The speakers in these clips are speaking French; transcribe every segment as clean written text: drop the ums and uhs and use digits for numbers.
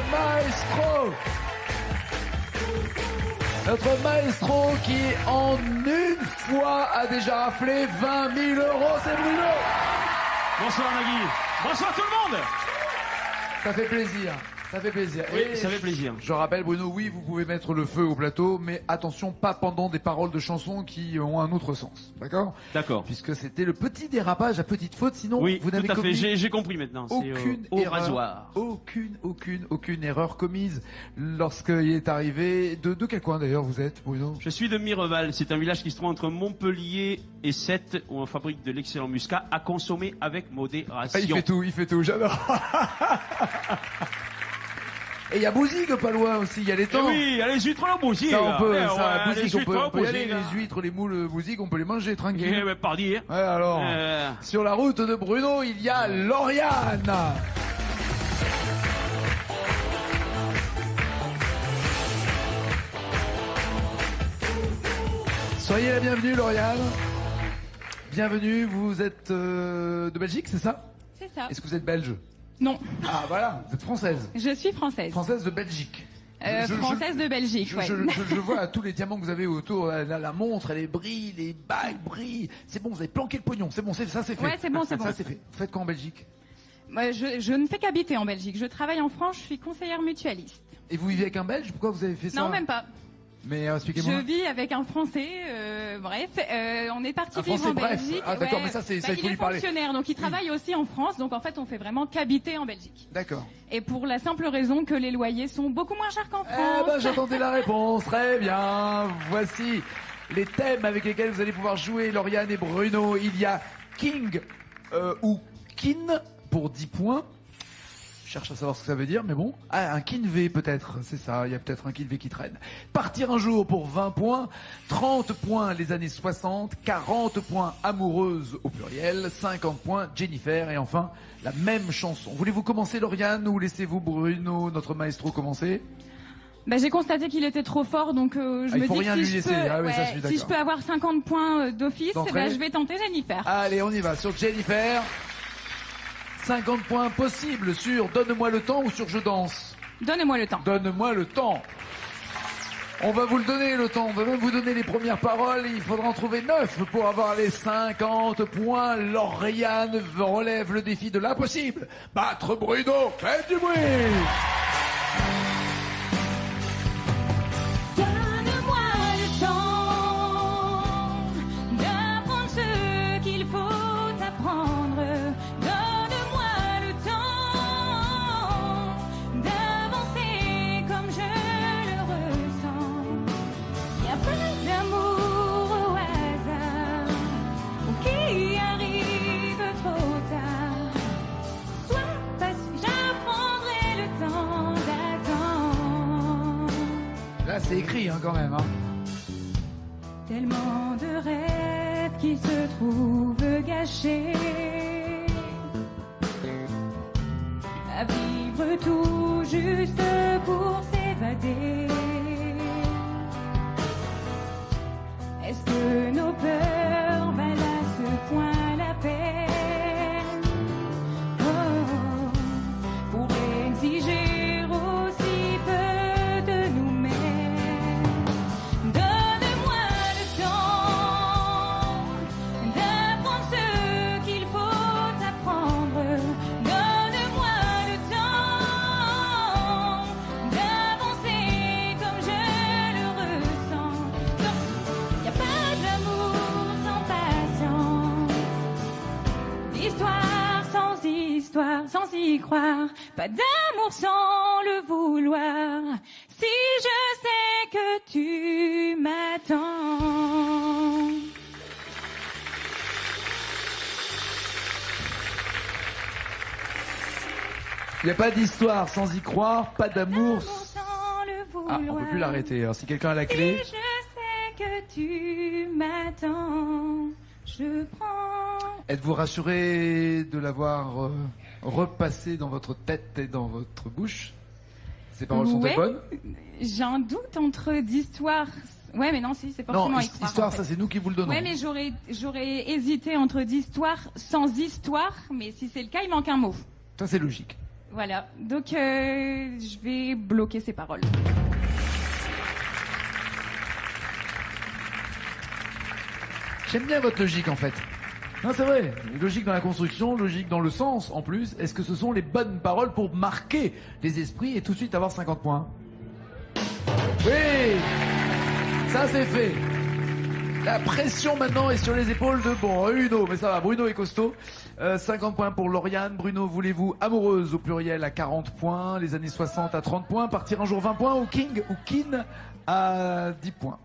maestro. Notre maestro qui, en une fois, a déjà raflé 20 000 €, c'est Bruno. Bonsoir Nagui. Bonsoir tout le monde. Ça fait plaisir. Ça fait plaisir. Oui, Et ça fait plaisir. Je rappelle, Bruno, oui, vous pouvez mettre le feu au plateau, mais attention, pas pendant des paroles de chansons qui ont un autre sens. D'accord? D'accord. Puisque c'était le petit dérapage à petite faute, sinon Oui, vous n'avez tout à fait. commis J'ai compris maintenant. C'est aucune au erreur, rasoir. aucune erreur commise lorsqu'il est arrivé. De quel coin d'ailleurs vous êtes, Bruno? Je suis de Mireval. C'est un village qui se trouve entre Montpellier et Sète, où on fabrique de l'excellent muscat à consommer avec modération. Ah, il fait tout, j'adore. Et il y a Bouzigues pas loin aussi, il y a les temps. Oui, il y a les huîtres là, Bouzigues. Ça, on peut, Eh, ça, ouais, Bouzigues, on peut y aller, Bouzigues, les huîtres, les moules, Bouzigues, on peut les manger tranquille. Eh ben, pas dire. Ouais, alors, sur la route de Bruno, il y a Lauriane. Soyez la bienvenue, Lauriane. Bienvenue, vous êtes de Belgique, c'est ça? C'est ça. Est-ce que vous êtes belge? Non, Ah voilà, vous êtes française. je suis française. Française de Belgique. Française de Belgique, ouais. Je vois tous les diamants que vous avez autour, la montre, les brille, les bagues brillent. C'est bon, vous avez planqué le pognon, c'est bon, ça c'est fait. Ouais, c'est bon, c'est bon. Ça c'est fait. Vous faites quoi en Belgique? Moi, je ne fais qu'habiter en Belgique. Je travaille en France, je suis conseillère mutualiste. Et vous vivez avec un Belge? Pourquoi vous avez fait ça? Non, même pas. Mais Je expliquez-moi. vis avec un Français, bref. On est parti Un vivre Français, en bref. Belgique. Ah, d'accord, Ouais. mais ça, il Il faut est lui parler. fonctionnaire, donc il travaille aussi en France. Donc en fait, on fait vraiment qu'habiter en Belgique. D'accord. Et pour la simple raison que les loyers sont beaucoup moins chers qu'en France. Eh ben, j'attendais la réponse. Très bien. Voici les thèmes avec lesquels vous allez pouvoir jouer, Lauriane et Bruno. Il y a King ou Kin pour 10 points. Je cherche à savoir ce que ça veut dire, mais bon. Ah, un Kinvé peut-être, c'est ça, il y a peut-être un Kinvé qui traîne. Partir un jour pour 20 points, 30 points les années 60, 40 points amoureuse au pluriel, 50 points Jennifer, et enfin la même chanson. Voulez-vous commencer, Lauriane, ou laissez-vous Bruno, notre maestro, commencer? Bah, j'ai constaté qu'il était trop fort, donc je il me faut dis rien que lui si, laisser. Ah oui, ça, je suis si d'accord. je peux avoir 50 points d'office, D'entrée. je vais tenter Jennifer. Allez, on y va, sur Jennifer. 50 points possibles sur Donne-moi le temps ou sur Je danse. Donne-moi le temps. Donne-moi le temps. On va vous le donner le temps, on va même vous donner les premières paroles. Il faudra en trouver 9 pour avoir les 50 points. Lauriane relève le défi de l'impossible. Battre Bruno, faites du bruit. Donne-moi le temps d'apprendre ce qu'il faut apprendre. Donne-moi le temps d'avancer comme je le ressens. Y a pas d'amour au hasard ou qui arrive trop tard. Sois patient, j'apprendrai le temps d'attendre. Là, c'est écrit quand même. Tellement de rêves qui se trouvent gâchés, à vivre tout juste pour s'évader. Est-ce que nos peurs valent à ce point la peine? Oh, pour exiger aussi peu de nous-mêmes. Donne-moi le temps d'apprendre ce qu'il faut apprendre. Donne-moi le temps d'avancer comme je le ressens. Y a pas d'amour sans patience, d'histoire sans histoire, sans y croire, pas d'amour sans le vouloir. Si je sais que tu m'attends. Il n'y a pas d'histoire sans y croire, pas d'amour. D'amour sans le Ah, vouloir. on peut plus l'arrêter. Alors si quelqu'un a la Si clé. je sais que tu m'attends, je prends. Êtes-vous rassuré de l'avoir repassé dans votre tête et dans votre bouche? Ces paroles sont-elles bonnes? J'ai un doute entre d'histoire. Ouais, mais non, si, c'est Non, forcément y croire. histoire, en fait. ça c'est nous qui vous le donnons. Ouais, mais j'aurais hésité entre d'histoire sans histoire, mais si c'est le cas, il manque un mot. Ça c'est logique. Voilà, donc je vais bloquer ces paroles. J'aime bien votre logique en fait. Non, c'est vrai. Logique dans la construction, logique dans le sens en plus. Est-ce que ce sont les bonnes paroles pour marquer les esprits et tout de suite avoir 50 points? Oui, ça c'est fait. La pression maintenant est sur les épaules de Bruno. Mais ça va, Bruno est costaud. 50 points pour Lauriane. Bruno, voulez-vous amoureuse au pluriel à 40 points, les années 60 à 30 points, partir un jour 20 points, ou King ou Kin à 10 points?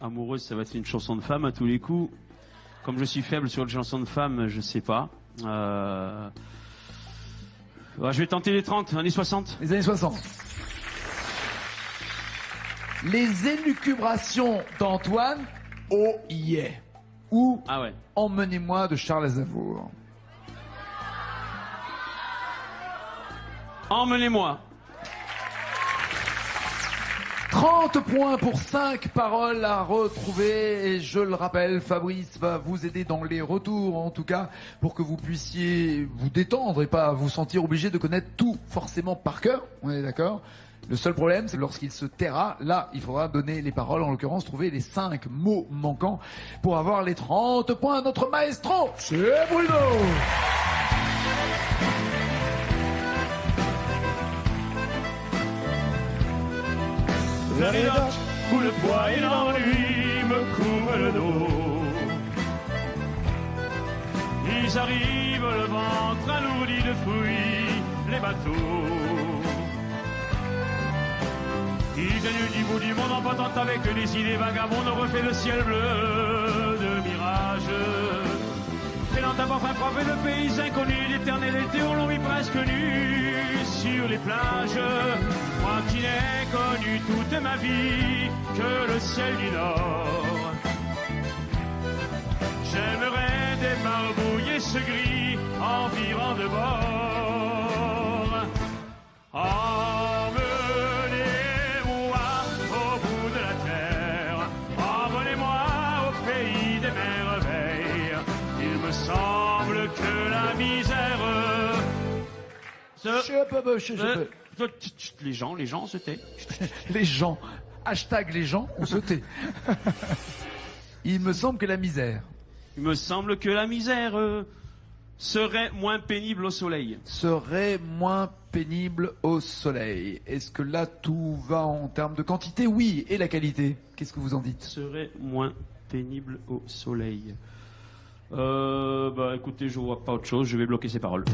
Amoureuse, ça va être une chanson de femme à tous les coups. Comme je suis faible sur les chansons de femmes, je sais pas. Ouais, je vais tenter les 30, années 60. Les années 60. Les élucubrations d'Antoine, oh yeah. Ou Ah ouais. Emmenez-moi de Charles Aznavour. Emmenez-moi. 30 points pour 5 paroles à retrouver. Et je le rappelle, Fabrice va vous aider dans les retours, en tout cas, pour que vous puissiez vous détendre et pas vous sentir obligé de connaître tout forcément par cœur. On est d'accord? Le seul problème, c'est que lorsqu'il se taira, là, il faudra donner les paroles, en l'occurrence, trouver les 5 mots manquants pour avoir les 30 points. Notre maestro, c'est Bruno! Vers les docks où le poids et l'ennui me couvrent le dos. Ils arrivent le ventre alourdi de fruits, les bateaux. Ils viennent du bout du monde en patente avec des idées vagabondes, refait le ciel bleu de mirages. Failant d'abord enfin frapper le pays inconnu, l'éternel été où l'on vit presque nu sur les plages. Moi qui n'ai connu toute ma vie que le ciel du Nord. J'aimerais débarbouiller ce gris environ de bord. Emmenez-moi au bout de la terre, emmenez-moi au pays des merveilles. Il me semble que la misère Les gens se tait. Les gens. Hashtag les gens, on se tait. Il me semble que la misère Il me semble que la misère serait moins pénible au soleil. serait moins pénible au soleil. Est-ce que là tout va en termes de quantité? Oui. Et la qualité? Qu'est-ce que vous en dites? Serait moins pénible au soleil. Écoutez, je vois pas autre chose, je vais bloquer ces paroles.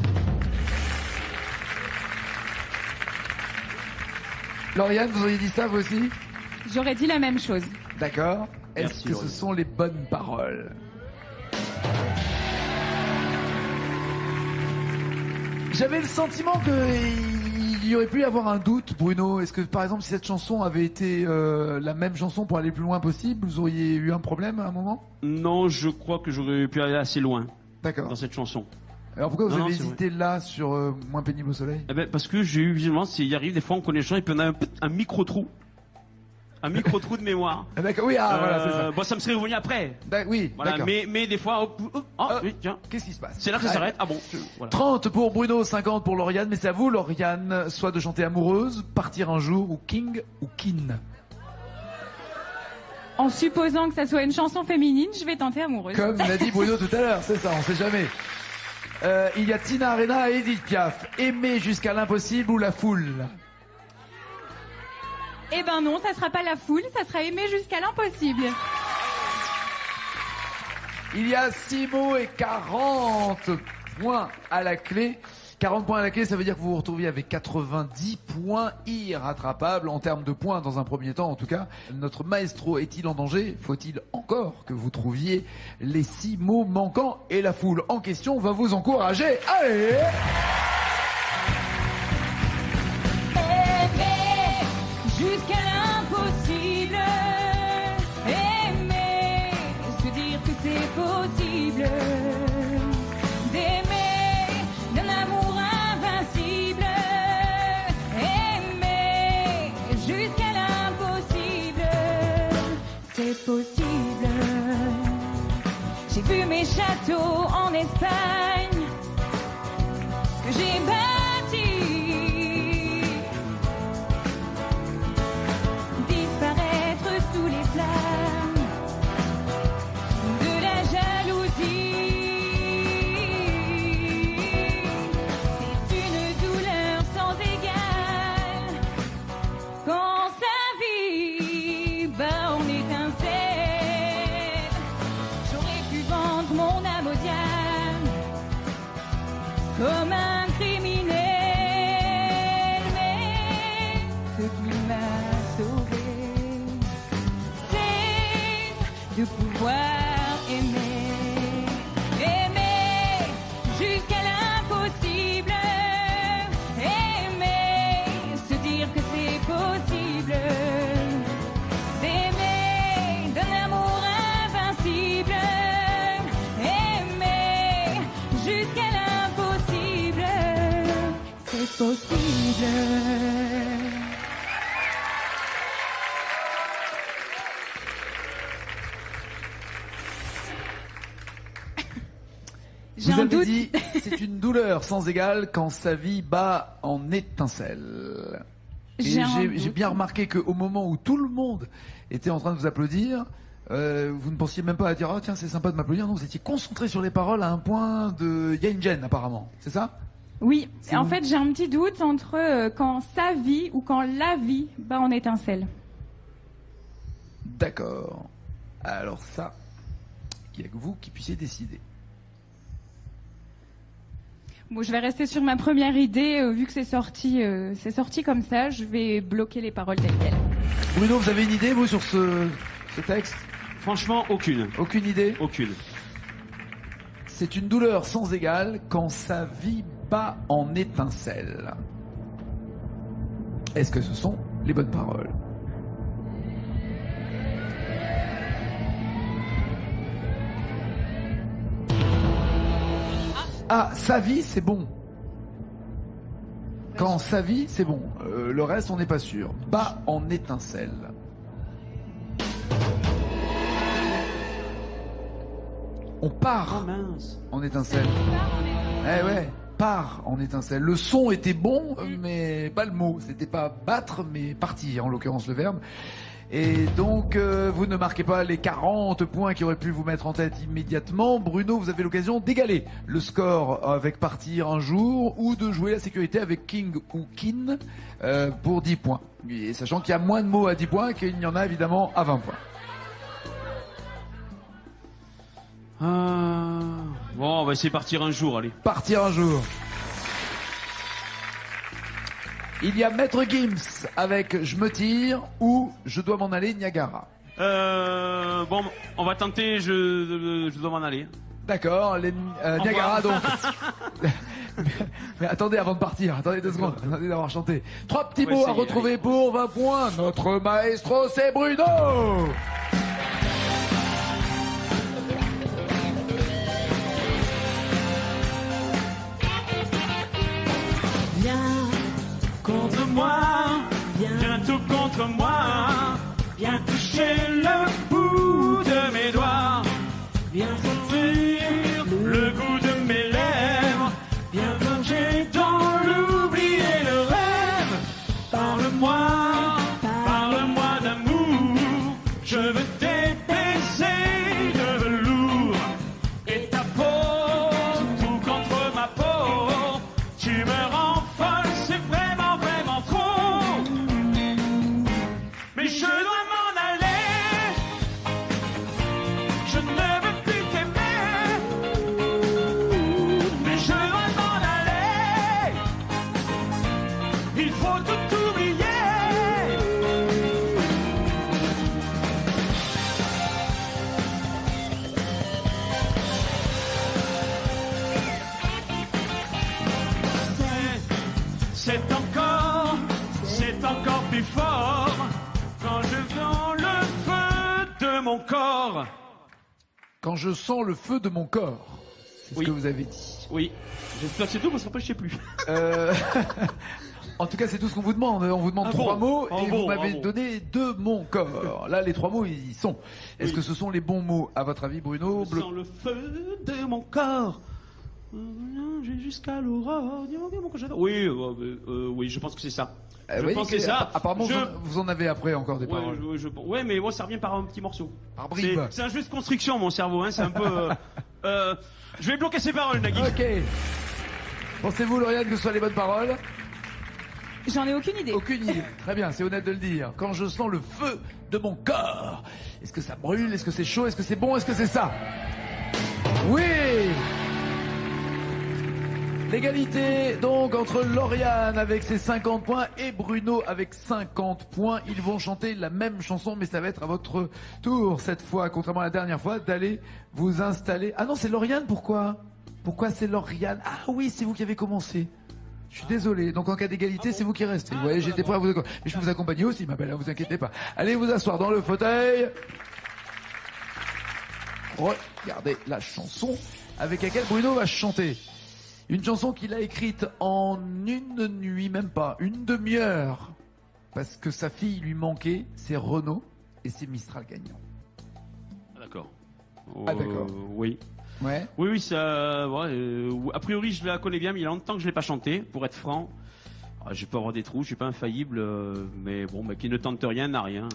Lauriane, vous auriez dit ça vous aussi? J'aurais dit la même chose. D'accord. Est-ce Merci, que ce Lauriane. sont les bonnes paroles? J'avais le sentiment qu'il y aurait pu y avoir un doute, Bruno. Est-ce que, par exemple, si cette chanson avait été la même chanson pour aller le plus loin possible, vous auriez eu un problème à un moment? Non, je crois que j'aurais pu aller assez loin D'accord. dans cette chanson. Alors pourquoi vous Non, avez c'est hésité là sur moins pénible au soleil? Eh ben, parce que j'ai eu visiblement, il arrive des fois on connaît les gens et puis on a un micro-trou. Un micro-trou de mémoire. Ah, d'accord, oui, voilà, c'est ça. Bon, ça me serait revenu après. Oui, Voilà, d'accord. mais des fois, oui, tiens, Qu'est-ce qui se passe? c'est là que ça s'arrête. Ah bon, voilà. 30 pour Bruno, 50 pour Lauriane, mais c'est à vous, Lauriane, soit de chanter Amoureuse, Partir un jour, ou King, ou Kin. En supposant que ça soit une chanson féminine, je vais tenter Amoureuse. Comme l'a dit Bruno tout à l'heure, c'est ça, on sait jamais. Il y a Tina Arena et Edith Piaf. Aimer jusqu'à l'impossible ou la foule? Eh ben non, ça sera pas la foule, ça sera aimer jusqu'à l'impossible. Il y a 6 mots et 40 points à la clé. 40 points à la clé, ça veut dire que vous vous retrouviez avec 90 points irrattrapables en termes de points dans un premier temps en tout cas. Notre maestro est-il en danger? Faut-il encore que vous trouviez les 6 mots manquants? Et la foule en question va vous encourager. Allez! Aimer jusqu'à l'impossible. Aimer, se dire que c'est possible. D'aimer d'un amour invincible. Aimer jusqu'à l'impossible. C'est possible. J'ai vu mes châteaux en Espagne que j'ai bâtis comme un criminel. Mais ce qui m'a sauvé, c'est de pouvoir aimer, aimer jusqu'à l'impossible, aimer, se dire que c'est possible, d'aimer d'un amour invincible, aimer jusqu'à l'impossible, c'est possible. J'ai Vous un avez doute. dit, c'est une douleur sans égale quand sa vie bat en étincelles. Et J'ai un j'ai doute. bien remarqué qu'au moment où tout le monde était en train de vous applaudir, vous ne pensiez même pas à dire « Ah tiens, c'est sympa de m'applaudir ». Non, vous étiez concentré sur les paroles à un point de... Il y a une gêne apparemment, c'est ça? Oui, C'est en vous. fait, j'ai un petit doute entre quand sa vie ou quand la vie bat en étincelle. D'accord. Alors ça, il n'y a que vous qui puissiez décider. Bon, je vais rester sur ma première idée, vu que c'est sorti comme ça, je vais bloquer les paroles telles quelles. Bruno, vous avez une idée, vous, sur ce texte? Franchement, aucune. Aucune idée? Aucune. C'est une douleur sans égale quand sa vie bat en étincelles. Est-ce que ce sont les bonnes paroles? Ah, sa vie, c'est bon. Quand sa vie, c'est bon. Le reste, on n'est pas sûr. Bat en étincelles. On part Oh mince. en étincelles. Eh ouais, part en étincelle. Le son était bon, mais pas le mot. C'était pas battre, mais partir, en l'occurrence le verbe. Et donc, vous ne marquez pas les 40 points qui auraient pu vous mettre en tête immédiatement. Bruno, vous avez l'occasion d'égaler le score avec partir un jour ou de jouer la sécurité avec King ou Kin pour 10 points. Et sachant qu'il y a moins de mots à 10 points qu'il y en a évidemment à 20 points. Bon, on va essayer de partir un jour, allez. Partir un jour. Il y a Maître Gims avec Je me tire ou Je dois m'en aller Niagara. Bon, on va tenter, je dois m'en aller. D'accord, les, Niagara donc. Mais attendez avant de partir, attendez 2 secondes, attendez d'avoir chanté. 3 petits Ouais, mots ça à y est, retrouver allez. pour 20 points. Notre maestro c'est Bruno. Viens contre moi, viens tout contre moi, viens toucher le bout de mes doigts, viens sentir le goût de mes lèvres, viens plonger dans l'oubli et le rêve. Parle-moi, parle-moi d'amour, je veux tes baisers de velours et ta peau tout contre ma peau. Tu me rends folle, c'est vraiment, vraiment trop. Mais je dois m'en aller. Je ne veux plus t'aimer. Mais je dois m'en aller. Il faut tout oublier. C'est encore plus fort quand je sens le feu de mon corps. Quand je sens le feu de mon corps, c'est ce Oui. que vous avez dit. Oui. J'espère que c'est tout parce qu'après je sais plus. En tout cas, c'est tout ce qu'on vous demande. On vous demande Ah 3 bon mots Ah et bon, vous m'avez ah bon. donné 2 mon corps. Là, les 3 mots, ils y sont. Est-ce Oui. que ce sont les bons mots à votre avis, Bruno? Je sens le feu de mon corps. J'ai jusqu'à l'aurore. Dis-moi bien mon corps, j'adore. Oui, oui, je pense que c'est ça. Je oui, pense que c'est ça. Apparemment, Je- vous en avez après encore des Ouais, paroles. ouais, mais moi ça revient par un petit morceau. Par bribes. C'est un jeu de construction, mon cerveau. Hein, c'est un peu. Je vais bloquer ces paroles, Nagui. Ok. Pensez-vous, Lauriane, que ce soit les bonnes paroles? J'en ai aucune idée. Aucune idée. Très bien, c'est honnête de le dire. Quand je sens le feu de mon corps, est-ce que ça brûle? Est-ce que c'est chaud? Est-ce que c'est bon? Est-ce que c'est ça? Oui! L'égalité donc entre Lauriane avec ses 50 points et Bruno avec 50 points. Ils vont chanter la même chanson, mais ça va être à votre tour cette fois, contrairement à la dernière fois, d'aller vous installer. Ah non, c'est Lauriane, pourquoi? Pourquoi c'est Lauriane? Ah oui, c'est vous qui avez commencé. Je suis désolé. Donc en cas d'égalité, c'est vous qui restez. Vous voyez, j'étais prêt à vous accompagner. Mais je peux vous accompagner aussi, ma belle, ne vous inquiétez pas. Allez vous asseoir dans le fauteuil. Regardez la chanson avec laquelle Bruno va chanter. Une chanson qu'il a écrite en une nuit, même pas, une demi-heure. Parce que sa fille lui manquait, c'est Renaud et c'est Mistral gagnant. Ah, d'accord. Ah, d'accord. Oui. Ouais. Oui, ça. Ouais, a priori, je la connais bien, mais il y a longtemps que je l'ai pas chantée, pour être franc. Je peux avoir des trous, je suis pas infaillible, mais bon, qui ne tente rien n'a rien.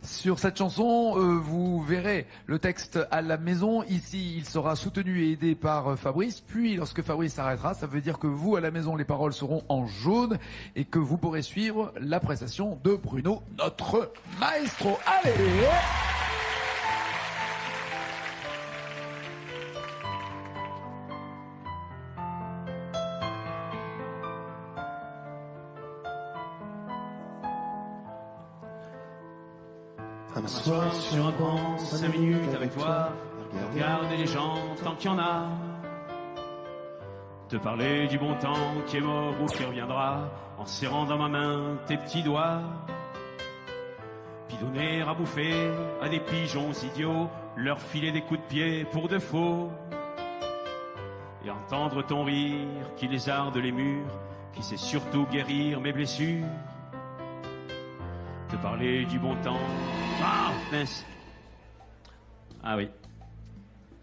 Sur cette chanson, vous verrez le texte à la maison. Ici, il sera soutenu et aidé par Fabrice. Puis, lorsque Fabrice s'arrêtera, ça veut dire que vous, à la maison, les paroles seront en jaune et que vous pourrez suivre la prestation de Bruno, notre maestro. Allez! Un soir sur un banc, 5 minutes avec toi, regarder les gens tant qu'il y en a. Te parler du bon temps qui est mort ou qui reviendra, en serrant dans ma main tes petits doigts. Puis donner à bouffer à des pigeons idiots, leur filer des coups de pied pour de faux. Et entendre ton rire qui lézarde les murs, qui sait surtout guérir mes blessures. Te parler du bon temps. Ah, mince. Ah oui.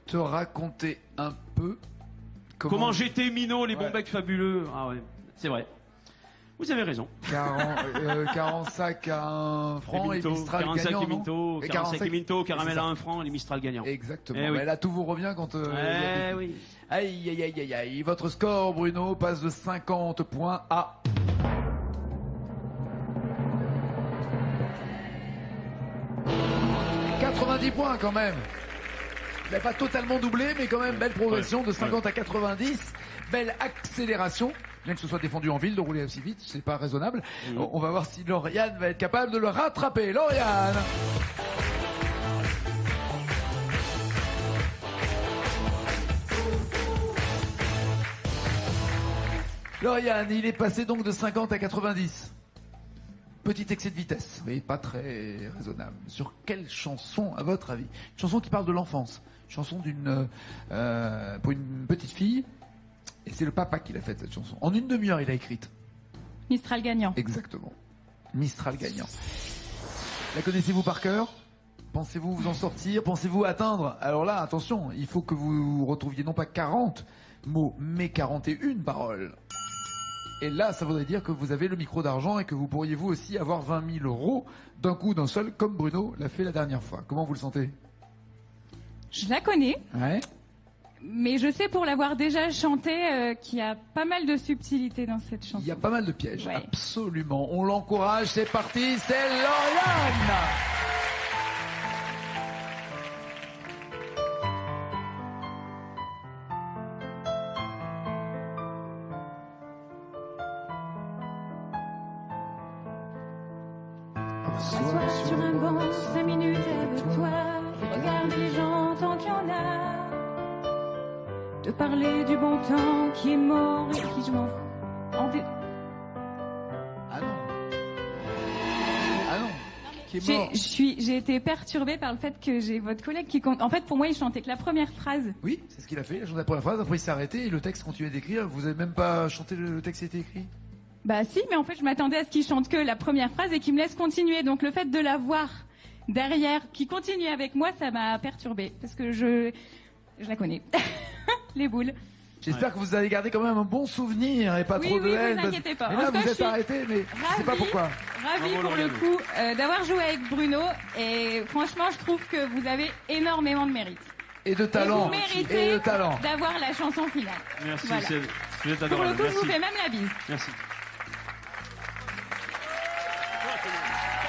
Te raconter un peu comment j'étais minot, les bons becs fabuleux. Ah ouais, c'est vrai. Vous avez raison. 45 à 1 franc et Mistral 45 gagnant, et Minto, 45 et Minto, caramel à 1 franc, les Mistral gagnants. Exactement. Eh oui. Là, tout vous revient quand... oui. Aïe, aïe, aïe, aïe, aïe. Votre score, Bruno, passe de 50 points à... 90 points quand même. Il n'a pas totalement doublé, mais quand même belle progression de 50 à 90. Belle accélération. Bien que ce soit défendu en ville de rouler aussi vite, c'est pas raisonnable. On va voir si Lauriane va être capable de le rattraper. Lauriane! Lauriane, il est passé donc de 50 à 90. Petit excès de vitesse, mais pas très raisonnable. Sur quelle chanson, à votre avis? Une chanson qui parle de l'enfance. Une chanson pour une petite fille. Et c'est le papa qui l'a faite, cette chanson. En une demi-heure, il a écrite. Mistral gagnant. Exactement. Mistral gagnant. La connaissez-vous par cœur? Pensez-vous vous en sortir? Pensez-vous atteindre? Alors là, attention, il faut que vous retrouviez non pas 40 mots, mais 41 paroles. Et là, ça voudrait dire que vous avez le micro d'argent et que vous pourriez vous aussi avoir 20 000 euros d'un coup, d'un seul, comme Bruno l'a fait la dernière fois. Comment vous le sentez? Je la connais. Ouais. Mais je sais pour l'avoir déjà chantée qu'il y a pas mal de subtilité dans cette chanson. Il y a pas mal de pièges, ouais. Absolument. On l'encourage, c'est parti, c'est Lauriane! S'asseoir sur un banc, 5 minutes avec toi, regarde les gens tant qu'il y en a. Te parler du bon temps qui est mort et qui je m'en fous. Ah non. Ah non. Qui est mort. J'ai été perturbée par le fait que j'ai votre collègue qui compte. En fait, pour moi, il chantait que la première phrase. Oui, c'est ce qu'il a fait. Il a chanté la première phrase, après il s'est arrêté et le texte continuait d'écrire. Vous avez même pas chanté le texte qui était écrit? Bah si, mais en fait, je m'attendais à ce qu'il chante que la première phrase et qu'il me laisse continuer. Donc le fait de la voir derrière, qui continue avec moi, ça m'a perturbée. Parce que je la connais. Les boules. J'espère que vous allez garder quand même un bon souvenir et pas trop de haine. Oui, vous inquiétez pas. Mais là, En tout cas, vous êtes arrêté, mais je sais pas pourquoi. Ravie Bravo, pour le coup d'avoir joué avec Bruno. Et franchement, je trouve que vous avez énormément de mérite. Et de talent. Et vous méritez Et de talent. d'avoir la chanson finale. Merci, Voilà. vous êtes Pour le adorable. coup, je vous Merci. fais même la bise. Merci.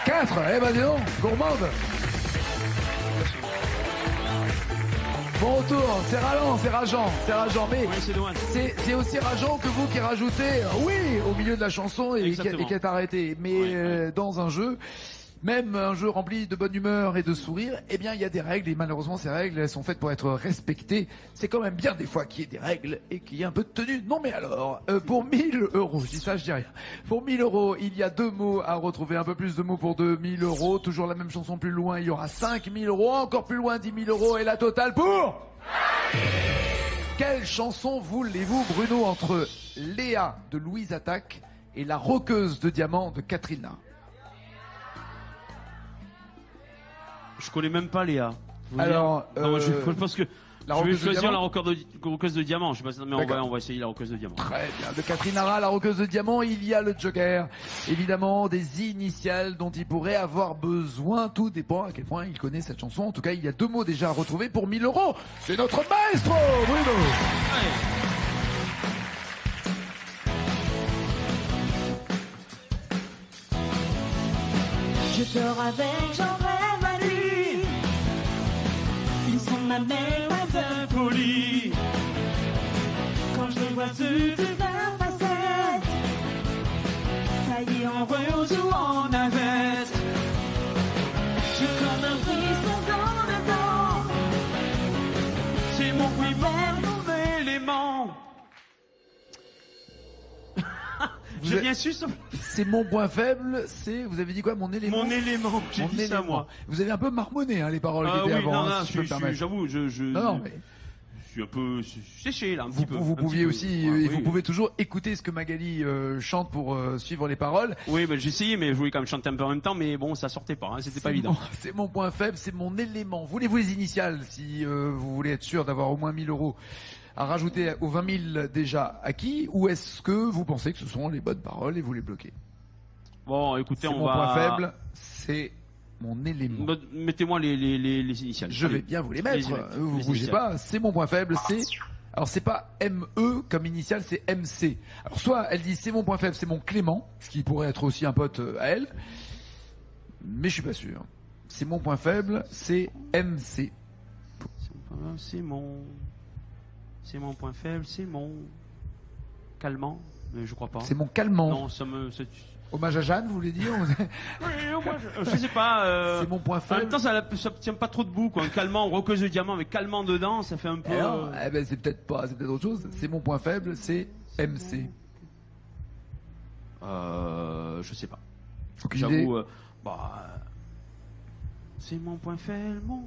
4, eh ben dis donc, gourmande. Bon retour, c'est ralent, c'est rageant, mais Oui, c'est dommage. c'est aussi rageant que vous qui rajoutez oui au milieu de la chanson et qui est arrêté. Mais dans un jeu, même un jeu rempli de bonne humeur et de sourire, eh bien il y a des règles et malheureusement ces règles elles sont faites pour être respectées. C'est quand même bien des fois qu'il y ait des règles et qu'il y ait un peu de tenue. Non mais alors, pour 1000 €, je dis ça, je dis rien. Pour 1000 €, il y a 2 mots à retrouver, un peu plus de mots pour 2000 €. Toujours la même chanson plus loin, il y aura 5000 €, encore plus loin 10 000 € et la totale pour... Quelle chanson voulez-vous, Bruno, entre Léa de Louise Attaque et La Roqueuse de Diamant de Katrina? Je connais même pas Léa. Alors, non, je pense que je vais choisir la roqueuse de diamant. Je sais pas, mais on va essayer la roqueuse de diamant. Très bien. De Catherine Hara, la roqueuse de diamant, il y a le Joker. Évidemment, des initiales dont il pourrait avoir besoin. Tout dépend à quel point il connaît cette chanson. En tout cas, il y a 2 mots déjà à retrouver pour 1000 €. C'est notre maestro, Bruno. Ouais. Je dors avec, j'en rêve à lui. Ils sont ma mère, ma Folie. quand je les vois sous toute leur facette. Taillés en rose ou en navette. J'ai comme un frisson dans le dos. C'est mon mon élément. J'ai bien su ça. C'est mon point faible, c'est, vous avez dit quoi, mon élément? Mon élément, j'ai dit ça moi. Vous avez un peu marmonné, hein, les paroles qui étaient oui, avant, non, hein, si je peux me permettre. j'avoue, Non, mais je suis un peu séché là, un petit peu. vous un pouviez petit peu. aussi, Ah, oui. vous pouvez toujours écouter ce que Magali chante pour suivre les paroles. Oui, j'ai essayé, mais je voulais quand même chanter un peu en même temps, mais bon, ça sortait pas, hein, c'était pas évident. C'est mon point faible, c'est mon élément. Voulez-vous les initiales si vous voulez être sûr d'avoir au moins 1000 € à rajouter aux 20 000 déjà acquis, ou est-ce que vous pensez que ce sont les bonnes paroles et vous les bloquez? Bon, écoutez, C'est on mon va. point faible, c'est mon élément. Mettez-moi les initiales. Je vais bien vous les mettre. Vous les bougez initiales. pas. C'est mon point faible. C'est alors c'est pas ME comme initial, c'est MC. Alors soit elle dit c'est mon point faible, c'est mon Clément, ce qui pourrait être aussi un pote à elle, mais je suis pas sûr. C'est mon point faible, c'est MC. C'est mon point faible, c'est mon calmant, mais je crois pas. C'est mon calmant. Non, ça me. Hommage à Jeanne, vous voulez dire? Oui, moi, je sais pas. C'est mon point En faible. même temps, ça tient pas trop debout, quoi. Un calmant, roqueuse de diamant avec calmant dedans, ça fait un peu. Alors, eh ben c'est peut-être pas, c'est peut-être autre chose. C'est mon point faible, c'est MC. Je sais pas. Aucune idée. J'avoue, c'est mon point faible, mon.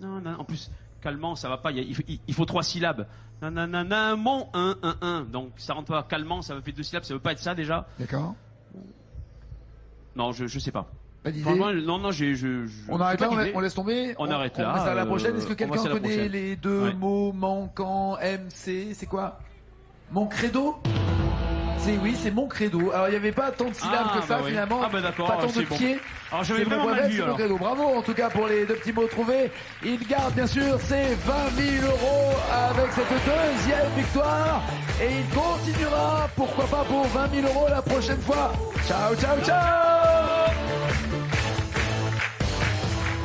Non, en plus, calmant, ça va pas. Il faut 3 syllabes. Nanana, mon 1. Donc ça rentre pas. Calmant, ça fait 2 syllabes. Ça veut pas être ça déjà. D'accord. Non, je sais pas. Pas d'idée. Franchement, non, On arrête là, on laisse tomber. On arrête là. On passe à la prochaine. Est-ce que on quelqu'un passe à la connaît prochaine. les 2 Ouais. mots manquants? MC, c'est quoi? Mon credo? Oui, c'est mon credo. Alors il n'y avait pas tant de syllabes que ça oui. finalement. Ah bah d'accord, pas tant de c'est bon. pieds. Alors j'avais C'est mon vraiment point mal faible, vu c'est mon alors. credo. Bravo en tout cas pour les 2 petits mots trouvés. Il garde bien sûr ses 20 000 € avec cette 2e victoire. Et il continuera, pourquoi pas pour 20 000 € la prochaine fois. Ciao, ciao, ciao!